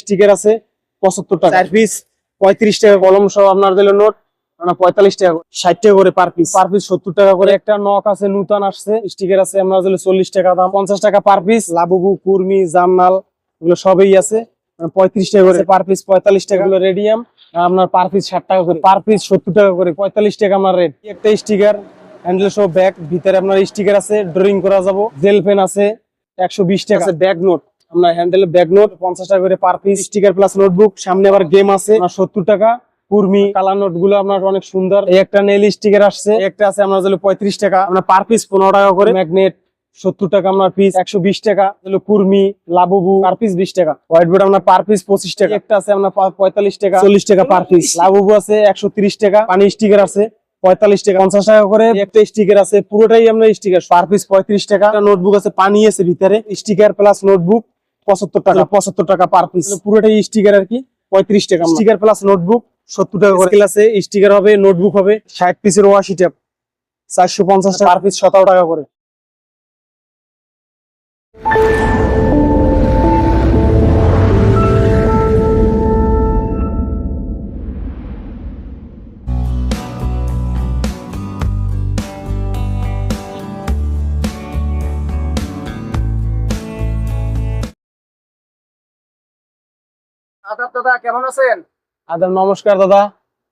Sticker আছে 75 টাকা, 4 piece 35 টাকা, কলম সহ আপনার দিল নোট 45 টাকা, 60 টাকা করে পার পিস 70 টাকা করে। একটা নক আছে নতুন আসছে, স্টিকার আছে আপনার দিল 40 টাকা দাম, 50 টাকা পার পিস। লাবুবু, কুর্মি, জামনাল এগুলো সবই আছে 35 টাকা করে পার পিস, 45 টাকা। এগুলো রেডিয়াম আপনার পার পিস 60 টাকা করে, পার পিস 70 টাকা করে, 45 টাকা আমার রেট। একটা স্টিকার হ্যান্ডেল সহ ব্যাগ, ভিতরে আপনার স্টিকার আছে, ড্রয়িং করা যাবো। জেল পেন আছে 120 টাকা। ব্যাগ নোট আপনার হ্যান্ডেল ব্যাগ নোট 50 টাকা করে per piece. Sticker plus notebook, সামনে আবার গেম আছে 70 টাকা। কুর্মি কালার নোট গুলো আপনার অনেক সুন্দর। এই একটা নেল স্টিকার আসছে, একটা আছে আপনার 35 টাকা, আপনার পার পিস 15 টাকা করে। ম্যাগনেট 70 টাকা আপনার পিস, 120 টাকা। কুর্মি, লাবুবু পার পিস 20 টাকা। হোয়াইট বোর্ড আপনার পার পিস 25 টাকা। একটা আছে আপনার 45 টাকা, 40 টাকা পার পিস। লাবুবু আছে 130 টাকা। পানি স্টিকার আছে 45 টাকা, 50 টাকা করে। একটা স্টিকার আছে, পুরোটাই আপনার স্টিকার, পার পিস 35 টাকা। নোটবুক আছে, পানি আছে ভিতরে, স্টিকার প্লাস নোটবুক 75 টাকা, 75 টাকা পার পিস। পুরোটাই স্টিকার আর কি, 35 টাকা। স্টিকার প্লাস নোটবুক 70 টাকা করে। আছে স্টিকার হবে, নোটবুক হবে 60 পিসের 80 টাকা, 450 টাকা পার পিস, 17 টাকা করে। আদাব দাদা, কেমন আছেন? আদাব, নমস্কার দাদা।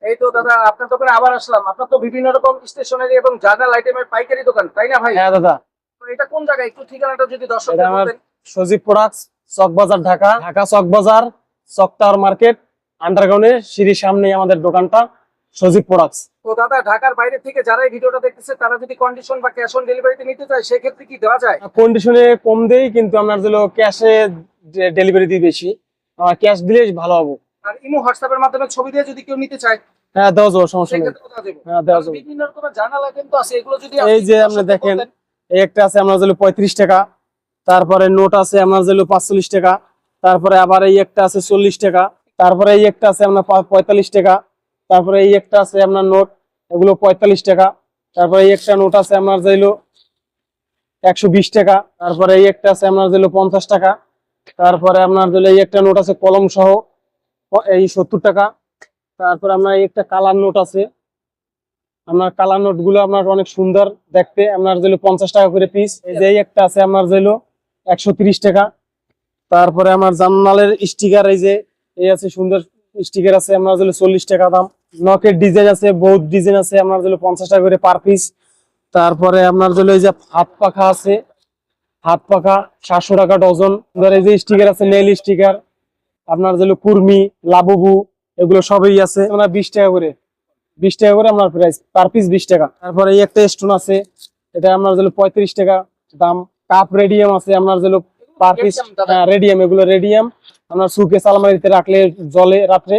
এই তো দাদা, আপনার দোকানে আবার আসলাম। আপনার তো বিভিন্ন রকম স্টেশনারি এবং জার্নাল আইটেমের পাইকারি দোকান, তাই না ভাই? হ্যাঁ দাদা, তো এটা কোন জায়গায়, একটু ঠিকানাটা যদি এটা দর্শকদের আমার বলতেন। সজীব প্রোডাক্টস, চকবাজার, ঢাকা। ঢাকা চকবাজার, চক টাওয়ার মার্কেট, আন্ডারগ্রাউন্ডে সিঁড়ির সামনেই আমাদের দোকানটা, সজীব প্রোডাক্টস। তো দাদা, ঢাকার বাইরে থেকে যারা এই ভিডিওটা দেখতেছে তারা যদি কন্ডিশন বা ক্যাশ অন ডেলিভারিতে নিতে চায়, সেক্ষেত্রে কি দেওয়া যায়? কন্ডিশনে কম দেই, কিন্তু আপনার যেগুলো ক্যাশে ডেলিভারি দিই বেশি, ক্যাশ দিলে ভালো হবে। আর ইমো হোয়াটসঅ্যাপের মাধ্যমে ছবি দিয়ে যদি কেউ নিতে চায়, হ্যাঁ দেওয়া যাবে, সমস্যা নেই। সেক্ষেত্রে কোথায় দেবো? হ্যাঁ দেওয়া যাবে। বিভিন্ন রকমের জার্নাল আইটেম তো আছে, এগুলো যদি এই যে আপনি দেখেন, এই একটা আছে আপনার যেগুলো 35 টাকা, তারপরে নোট আছে আপনার যেগুলো 45 টাকা, তারপরে আবার এই একটা আছে 40 টাকা, তারপরে এই একটা আছে আপনার 45 টাকা, তারপরে এই একটা আছে আপনার নোট, এগুলো 45 টাকা, তারপরে এই একটা নোট আছে আপনার যেগুলো 120 টাকা, তারপরে এই একটা আছে আপনার যেগুলো 50 টাকা, তারপরে আপনার যেগুলো এই একটা নোট আছে কলম সহ এই 70 টাকা, তারপরে আপনার এই একটা কালার নোট আছে, আপনার কালার নোট গুলো আপনার অনেক সুন্দর দেখতে, আপনার যেগুলো 50 টাকা করে পিস। এই যে একটা আছে আপনার যেগুলো 130 টাকা, তারপরে আমার জামনালের স্টিকার, এই যে এই আছে সুন্দর স্টিকার আছে আপনার যেগুলো 40 টাকা দাম। নকের ডিজাইন আছে, বহুত ডিজাইন আছে আপনার যেগুলো 50 টাকা করে পার পিস। তারপরে আপনার যেগুলো এই যে হাত পাখা আছে, হাত পাখা 700 টাকা ডজন। এই যে স্টিকার আছে, নেল স্টিকার, আপনার যেগুলো কুর্মি, লাবুবু এগুলো সবই আছে আপনার 20 টাকা করে, 20 টাকা করে আপনার প্রাইস, পার পিস 20 টাকা। তারপরে এই একটা স্টোন আছে, এটা আপনার যেগুলো 35 টাকা দাম। কাপ রেডিয়াম আছে আপনার যেগুলো পার পিস, রেডিয়াম, এগুলো রেডিয়াম আপনার সুকেস আলমারিতে রাখলে জলে রাত্রে,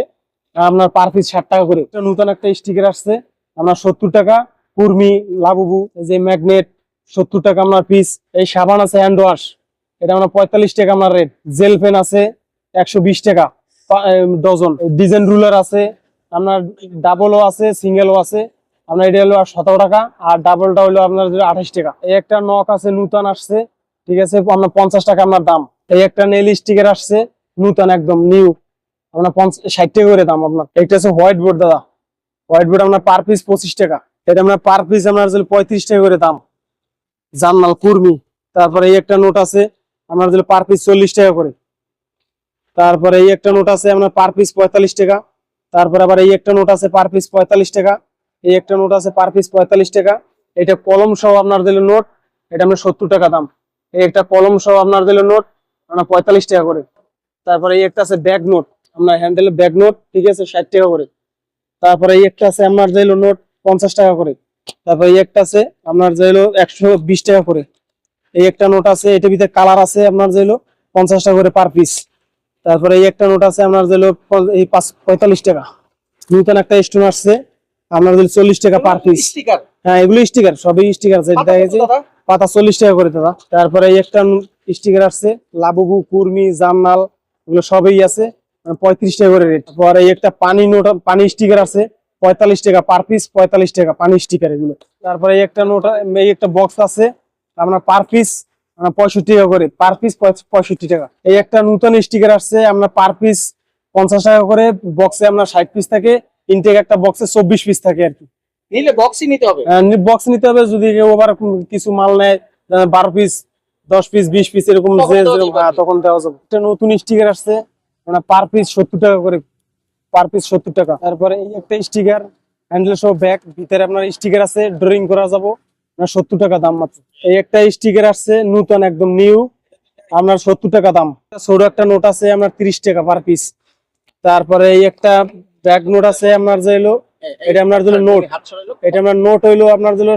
আপনার পার পিস 60 টাকা করে। নতুন একটা স্টিকার আসছে আপনার 70 টাকা। কুর্মি, লাবুবু, যে ম্যাগনেট 70 টাকা আপনার পিস। এই সাবান আছে হ্যান্ড ওয়াশ, এটা আপনার 45 টাকা আপনার রেট। জেল পেন আছে 120 টাকা ডজন। ডিজাইন রুলার আছে আপনার, ডাবলও আছে সিঙ্গেলও আছে আপনার, এটা হলো 17 টাকা, আর ডাবলটা হলো আপনার 28 টাকা। এই একটা নক আছে নতুন আসছে, ঠিক আছে, আপনার 50 টাকা আপনার দাম। এই একটা নেল স্টিকার আসছে নতুন, একদম নিউ, আপনার 60 টাকা করে দাম আপনার। একটা আছে হোয়াইট বোর্ড দাদা, হোয়াইট বোর্ড আপনার পার পিস 25 টাকা, এটা আপনার পার পিস আপনার 35 টাকা করে দাম। জার্নাল, কুর্মি, তারপরে এই একটা নোট আছে আপনার পার পিস 40 টাকা করে। তারপরে এই একটা নোট আছে আপনার পার পিস 45 টাকা, তারপরে আবার এই একটা নোট আছে পার পিস 45 টাকা, এই একটা নোট আছে পার পিস 45 টাকা। এটা কলম সহ আপনার দিল নোট, এটা আপনার 70 টাকা দাম। এই একটা কলম সহ আপনার দিল নোট আপনার 45 টাকা করে। তারপরে এই একটা আছে ব্যাগ নোট, আপনার হ্যান্ডেল ব্যাগ নোট, ঠিক আছে, 60 টাকা করে। তারপরে এই একটা আছে আপনার দিল নোট 50 টাকা করে। তারপরে এই একটা আছে আপনার দিল 120 টাকা করে। এই একটা নোট আছে, এটার ভিতরে কালার আছে আপনার দিল 50 টাকা করে পার পিস। তারপরে এই একটা নোট আছে আপনার দিল এই 45 টাকা। নতুন একটা স্টোন আসছে আপনার 40 টাকা পার পিস। স্টিকার, হ্যাঁ এগুলো স্টিকার, সবই স্টিকার আছে, দেখা গেছে পাতা 40 টাকা করে দাদা। তারপরে এই একটা স্টিকার আসছে লাবুবু, কুর্মি, জামনাল এগুলো সবই আছে 35 টাকা করে রেট। পরে এই একটা পানি নোট, পানি স্টিকার আছে 45 টাকা পার পিস, 45 টাকা পানি স্টিকার এগুলো। তারপরে এই একটা নোট, এই একটা বক্স আছে আপনার পার পিস আপনার 65 টাকা করে পার পিস, 65 টাকা। এই একটা নতুন স্টিকার আসছে, আপনার পার পিস 50 টাকা করে, বক্সে আপনার 60 পিস থাকে, ইনটেক একটা বক্সে 24 পিস থাকে আর কি। নিলে বক্সই নিতে হবে। বক্স নিতে হবে, যদি কেউ আবার কিছু মাল নেয় 12 পিস, 10 পিস, 20 পিস এরকম তখন যে দেওয়া যেরকম, যাবে। তখন দেওয়া যাবে। একটা নতুন স্টিকার আসছে, মানে পার পিস 70 টাকা করে, পার পিস 70 টাকা। তারপরে এই একটা স্টিকার, হ্যান্ডেল সহ ব্যাগ, ভিতরে আপনার স্টিকার আছে, ড্রয়িং করা যাবো, আপনার 70 টাকা দাম মাত্র। এই একটা স্টিকার আসছে নতুন, একদম নিউ, আপনার 70 টাকা দাম। ছোট একটা নোট আছে আপনার 30 টাকা পার পিস। তারপরে এই একটা ব্যাগ নোট আছে আপনার যে হলো, এটা আপনার জন্য নোট, হাত সরাইলো। এটা আপনার নোট হইলো আপনার জন্য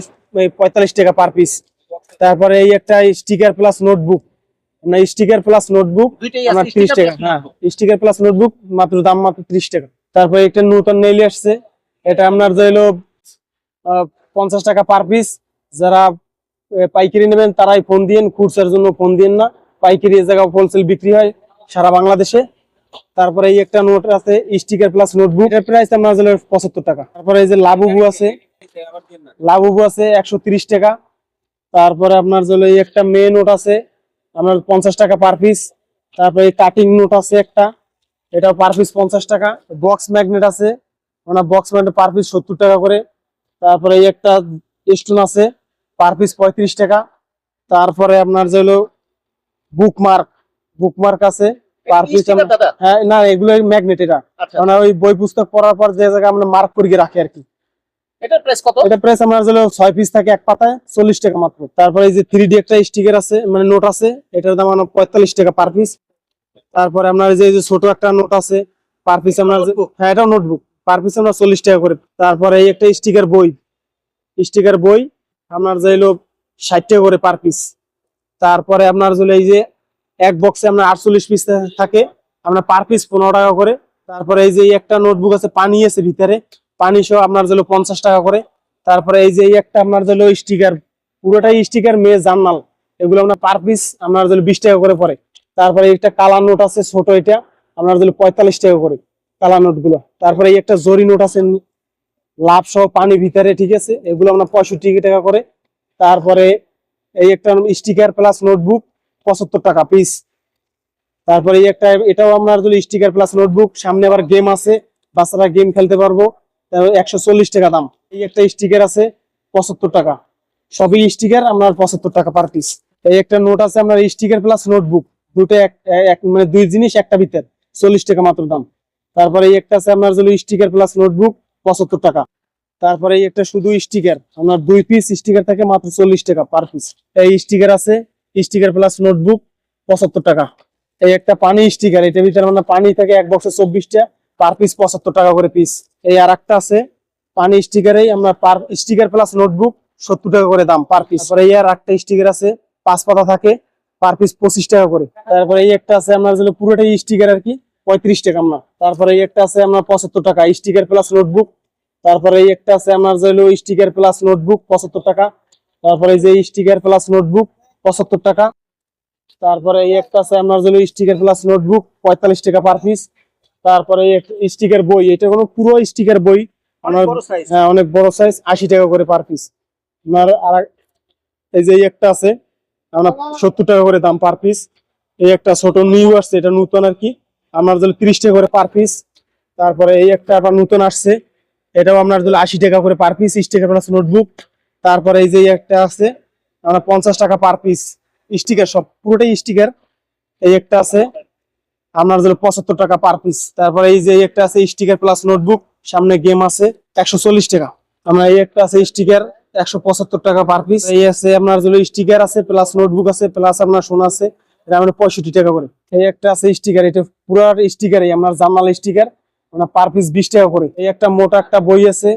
45 টাকা পার পিস। তারপরে এই একটা স্টিকার প্লাস নোটবুক, আপনার স্টিকার প্লাস নোটবুক দুইটাই আপনার আছে, 30 sticker টাকা। plus হ্যাঁ, notebook। স্টিকার প্লাস নোটবুক মাত্র দাম মাত্র 30 টাকা। তারপরে একটা নতুন নেইল আসছে, এটা আপনার যে হলো 50 টাকা পার পিস। যারা পাইকারি নেবেন তারাই ফোন দিন, খুচরার জন্য ফোন দিন না, পাইকারি এই জায়গায় হোলসেল বিক্রি হয় সারা বাংলাদেশে। তারপরে এই একটা নোট আছে স্টিকার প্লাস নোটবুক, এর প্রাইস আপনার হলো 75 টাকা। তারপরে এই যে লাবুবু আছে, লাবুবু আছে 130 টাকা। তারপরে আপনার হলো এই একটা মে নোট আছে, আপনার 50 টাকা পার পিস। তারপরে এই কাটিং নোট আছে একটা, এটা পার পিস 50 টাকা। বক্স ম্যাগনেট আছে, মানে বক্স ম্যাগনেট পার পিস 70 টাকা করে। তারপরে এই একটা স্টোন আছে, পার পিস 35 টাকা। তারপরে আপনার যে হলো বুকমার্ক, বুকমার্ক আছে পার পিস। sticker দাদা? হ্যাঁ, না এগুলো ম্যাগনেট, এটা আচ্ছা, মানে ওই বই পুস্তক পড়ার পর যে জায়গায় আমরা মার্ক করিয়ে রাখি আর কি। এটার প্রাইস কত? এটা প্রাইস আমার হলো 6 পিস থাকে এক পাতায়, 40 টাকা মাত্র। তারপরে এই যে 3D একটা স্টিকার আছে, মানে নোট আছে, এটার দাম আমার 45 টাকা পার পিস। তারপরে আপনার এই যে ছোট একটা নোট আছে, পার পিস আপনার Notebook? হ্যাঁ এটাও নোটবুক, পার পিস আমরা 40 টাকা করে। তারপরে এই একটা স্টিকার বই, স্টিকার বই আপনার যে হলো 60 টাকা করে পার পিস। তারপরে আপনার হলো এই যে এক বক্সে আপনার 48 পিস থাকে, আপনার পার পিস 15 টাকা করে। তারপরে এই যে এই একটা নোটবুক আছে, পানি আছে ভিতরে, পানি সহ আপনার হলো 50 টাকা করে। তারপরে এই যে এই একটা আপনার হলো স্টিকার, পুরোটাই স্টিকার, মেয়ে জার্নাল, এগুলো আপনার পার পিস আপনার হলো 20 টাকা করে পড়ে। তারপরে একটা কালার নোট আছে ছোট, এটা আপনার হলো 45 টাকা করে কালার নোট গুলো। তারপরে এই একটা জরি নোট আছে, লাভ সহ পানি ভিতরে, ঠিক আছে, এগুলো আপনার 65 টাকা করে। তারপরে এই একটা স্টিকার প্লাস নোটবুক 75 টাকা পিস। তারপরে এই একটা, এটাও আপনার যদি স্টিকার প্লাস নোটবুক, সামনে আবার গেম আছে, বাচ্চারা গেম খেলতে পারবো, 140 টাকা দাম। এই একটা স্টিকার আছে 75 টাকা, সবই স্টিকার আপনার 75 টাকা পার পিস। এই একটা নোট আছে আপনার স্টিকার প্লাস নোটবুক, দুটো মানে দুই জিনিস একটা ভিতর, 40 টাকা মাত্র দাম। তারপরে এই একটা আছে আপনার যদি স্টিকার প্লাস নোটবুক 75 টাকা। তারপরে এই একটা শুধু স্টিকার, আপনার 2 পিস স্টিকার থাকে মাত্র 40 টাকা পার পিস। এই স্টিকার আছে স্টিকার প্লাস নোটবুক 75 টাকা। এই একটা পানি স্টিকার, এটার ভিতরে মানে পানি থাকে এক বক্সে 24টা, পার পিস 75 টাকা করে পিস। এই আর একটা আছে পানি স্টিকারেই আমরা পার স্টিকার প্লাস নোটবুক 70 টাকা করে দাম পার পিস। তারপরে এই আর একটা স্টিকার আছে 5 পাতা থাকে, পার পিস 25 টাকা করে। তারপরে এই একটা আছে আপনার যেগুলো পুরোটাই স্টিকার আর কি, 35 টাকা আমরা। তারপরে এই একটা আছে আপনার 75 টাকা স্টিকার প্লাস নোটবুক। তারপরে এই একটা আছে আপনার যেগুলো স্টিকার প্লাস নোটবুক 75 টাকা। তারপরে এই যে স্টিকার প্লাস নোটবুক 75 টাকা। তারপরে এই একটা আছে আপনার জন্য স্টিকার প্লাস নোটবুক 45 টাকা পার পিস। তারপরে স্টিকার বই, এটা কোনো পুরো স্টিকার বই, অনেক বড় সাইজ। হ্যাঁ অনেক বড় সাইজ, 80 টাকা করে পার পিস। আপনার আর এই যে এই একটা আছে আপনার 70 টাকা করে দাম পার পিস। এই একটা ছোট নিউ আসছে, এটা নতুন আর কি, আপনার জন্য 30 টাকা করে পার পিস। তারপরে এই একটা আবার নতুন আসছে, এটাও আপনার জন্য 80 টাকা করে per piece, sticker plus notebook. তারপরে এই যে এই একটা আছে আপনার 50 টাকা পার পিস, স্টিকার সব পুরোটাই স্টিকার। এই একটা আছে আপনার জন্য 75 টাকা পার পিস। তারপরে এই যে এই একটা আছে স্টিকার প্লাস নোটবুক, সামনে গেম আছে 140 টাকা। আমরা এই একটা আছে স্টিকার 175 টাকা পার পিস। এই আছে আপনার জন্য স্টিকার আছে প্লাস নোটবুক আছে প্লাস আপনার সোনা আছে, এটা আমরা 65 টাকা করে। এই একটা আছে স্টিকার, এটা পুরো স্টিকারই আপনার জার্নাল স্টিকার, আপনার পার পিস 20 টাকা করে। এই একটা মোটা একটা বই আছে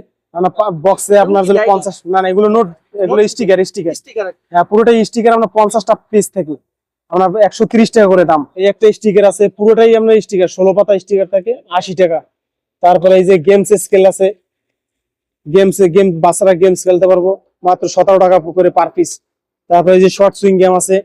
বক্সে আপনার জন্য 50, না না এগুলো নোট, এগুলো স্টিকার, স্টিকার স্টিকার। হ্যাঁ পুরোটাই স্টিকার, আমরা 50টা পিস থেকে আমরা 130 টাকা করে দাম। এই একটা স্টিকার আছে পুরোটাই আপনার স্টিকার, 16 পাতা স্টিকার থাকে, 80 টাকা। তারপরে এই যে গেমস স্কেল আছে, গেম বাচ্চারা গেমস খেলতে পারবো মাত্র 17 টাকা করে পার পিস। তারপরে এই যে শর্ট সুইং গেম আছে,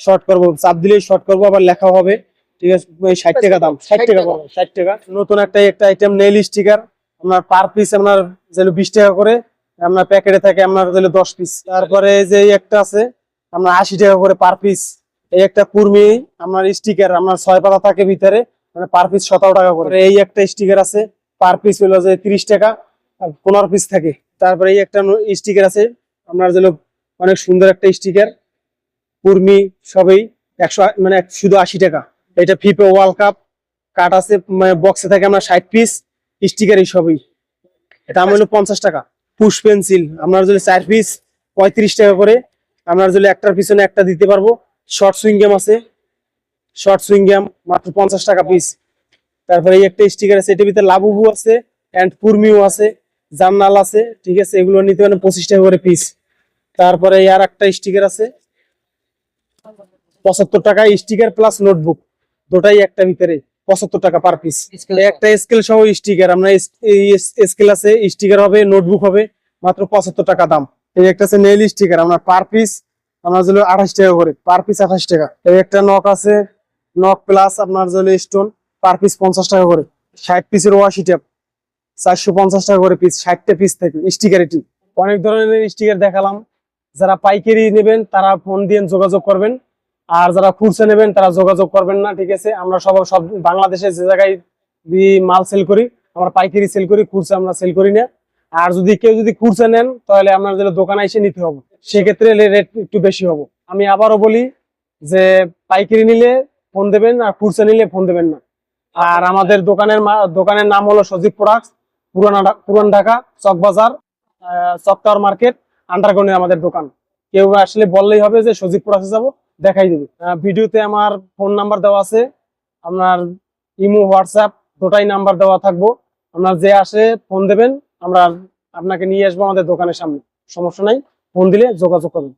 শর্ট করবো, চাপ দিলেই শর্ট করবো, আবার লেখা হবে, ঠিক আছে, 60 টাকা দাম, 60 টাকা পড়বে, 60 টাকা। নতুন একটা আইটেম নেইল স্টিকার, আপনার পার পিস আপনার যেন 20 টাকা করে, আপনার প্যাকেটে থাকে আপনার যেন 10 পিস। তারপরে এই যে একটা আছে আপনার 80 টাকা করে পার পিস। এই একটা কুর্মি আপনার স্টিকার আপনার 6 পাতা থাকে ভিতরে, মানে পার পিস 17 টাকা করে। এই একটা স্টিকার আছে, পার পিস হলো যে 30 টাকা, আর 15 পিস থাকে। তারপরে এই একটা স্টিকার আছে আপনার যেন অনেক সুন্দর একটা স্টিকার, কুর্মি সবই 100 মানে শুধু 80 টাকা। এটা ফিফা ওয়ার্ল্ড কাপ কার্ড আছে, মানে বক্সে থাকে আমরা 60 পিস স্টিকার, এই সবই। এটা আমার হলো 50 টাকা। পুশ পেন্সিল আপনার যদি 4 পিস 35 টাকা করে, আপনার যদি একটার পিছনে একটা দিতে পারবো। শর্ট সুইংগাম আছে, শর্ট সুইংগাম মাত্র 50 টাকা পিস। তারপরে এই একটা স্টিকার আছে, এটার ভিতরে লাবুবু আছে এন্ড কুর্মিও আছে, জান্নাল আছে, ঠিক আছে। এগুলো নিতে পারেন 25 টাকা করে পিস। তারপরে আর একটা স্টিকার আছে 75 টাকা, স্টিকার প্লাস নোটবুক দুটাই একটা ভিতরে 75 টাকা পার পিস। একটা স্কেল সহ স্টিকার, আমরা স্কেল আছে, স্টিকার হবে, নোটবুক হবে, মাত্র 75 টাকা দাম। এই একটা আছে নেইল স্টিকার, আমরা পার পিস আপনার জন্য 28 টাকা করে, পার পিস 28 টাকা। এই একটা নক আছে, নক প্লাস আপনার জন্য স্টোন, পার পিস 50 টাকা করে। 60 পিসের ওয়াশি টেপ 450 টাকা করে পিস, 60টা পিস থেকে স্টিকার। এটি অনেক ধরনের স্টিকার দেখালাম। যারা পাইকারি নেবেন তারা ফোন দিয়ে যোগাযোগ করবেন, আর যারা খুচরা নেবেন তারা যোগাযোগ করবেন না, ঠিক আছে। আমরা সব বাংলাদেশে যে জায়গায় মাল সেল করি, আমরা পাইকারি সেল করি, খুচরা আমরা সেল করি না। আর যদি কেউ খুচরা নেন তাহলে আপনার দোকানে এসে নিতে হবে, সেক্ষেত্রে রেট একটু বেশি হবে। আমি আবারও বলি যে পাইকারি নিলে ফোন দেবেন, আর খুচরা নিলে ফোন দেবেন না। আর আমাদের দোকানের নাম হলো সজীব প্রোডাক্টস, পুরান ঢাকা চক বাজার, চক টাওয়ার মার্কেট, আন্ডারগ্রাউন্ডে আমাদের দোকান। কেউ আসলে বললেই হবে যে সজীব প্রোডাক্টসে যাবো, দেখাই দেবে। ভিডিওতে আমার ফোন নাম্বার দেওয়া আছে, আপনার ইমো হোয়াটসঅ্যাপ দুটাই নাম্বার দেওয়া থাকবো। আপনার যে আসে ফোন দেবেন, আমরা আপনাকে নিয়ে আসবো আমাদের দোকানের সামনে, সমস্যা নাই। ফোন দিলে যোগাযোগ করবেন।